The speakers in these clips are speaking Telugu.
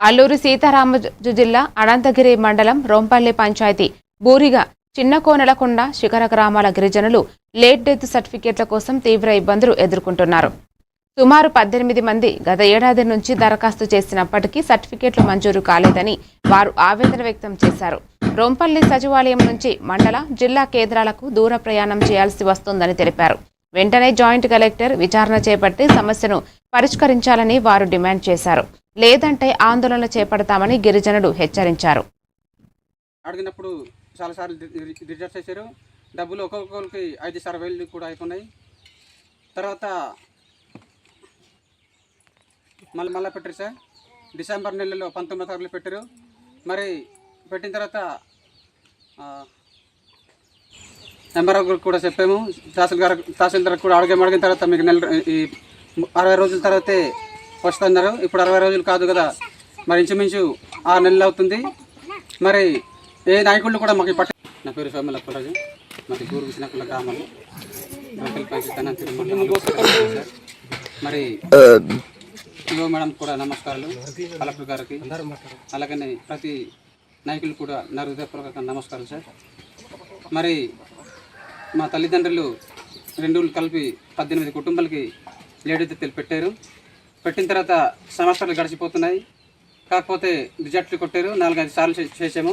అల్లూరి సీతారామరాజు జిల్లా అనంతగిరి మండలం రోంపల్లి పంచాయతీ బూరిగా చిన్నకోనెలకొండ శిఖర గ్రామాల గిరిజనులు లేట్ డెత్ సర్టిఫికేట్ల కోసం తీవ్ర ఇబ్బందులు ఎదుర్కొంటున్నారు. సుమారు 18 మంది గత ఏడాది నుంచి దరఖాస్తు చేసినప్పటికీ సర్టిఫికేట్లు మంజూరు కాలేదని వారు ఆవేదన వ్యక్తం చేశారు. రోంపల్లి సచివాలయం నుంచి మండల, జిల్లా కేంద్రాలకు దూర ప్రయాణం చేయాల్సి వస్తోందని తెలిపారు. వెంటనే జాయింట్ కలెక్టర్ విచారణ చేపట్టి సమస్యను పరిష్కరించాలని వారు డిమాండ్ చేశారు. లేదంటే ఆందోళన చేపడతామని గిరిజనులు హెచ్చరించారు. అడిగినప్పుడు చాలాసార్లు రిజెక్ట్ చేశారు. డబ్బులు ఒక్కొక్కరికి 5-6 వేలు కూడా అయిపోయినాయి. తర్వాత మళ్ళీ పెట్టారు సార్. డిసెంబర్ నెలలో 19 తారీఖులు పెట్టారు. మరి పెట్టిన తర్వాత ఎంఆర్ఓ కూడా చెప్పాము. తహసీల్దార్ కూడా అడిగిన తర్వాత మీకు ఈ 60 రోజుల తర్వాతే వస్తున్నారు. ఇప్పుడు 60 రోజులు కాదు కదా, మరి ఇంచుమించు 6 నెలలు అవుతుంది. మరి ఏ నాయకుళ్ళు కూడా మాకు పట్ట. నా పేరు సోమల కులరాజు, మరి గూరు విశ్వనాకుల గ్రామాలు మరి ఇవో మేడం కూడా నమస్కారాలు, కలెక్టర్ గారికి, అలాగనే ప్రతి నాయకులు కూడా నా హృదయపూర్వక నమస్కారాలు సార్. మరి మా తల్లిదండ్రులు 2 ఊళ్ళు కలిపి 18 కుటుంబాలకి లేడీ పెట్టారు. పెట్టిన తర్వాత సంవత్సరాలు గడిచిపోతున్నాయి. కాకపోతే రిజెక్ట్ కొట్టారు. 4-5 సార్లు చేసాము.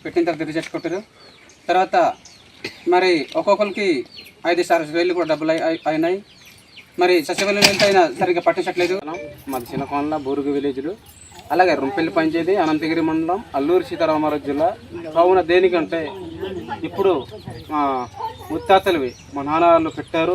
పెట్టిన తర్వాత రిజెక్ట్ కొట్టారు. తర్వాత మరి ఒక్కొక్కరికి 5-6 వేలు కూడా డబ్బులు అయినాయి. మరి సచివాలయం ఎంత అయినా సరిగ్గా పట్టించట్లేదు. మాది చిన్నకోనల బూరుగు విలేజ్లు, అలాగే రొంపల్లి పంచాయతీ, అనంతగిరి మండలం, అల్లూరి సీతారామరాజు జిల్లా. కావున దేనికంటే ఇప్పుడు ముత్తాతలవి మా నాన్న వాళ్ళు పెట్టారు.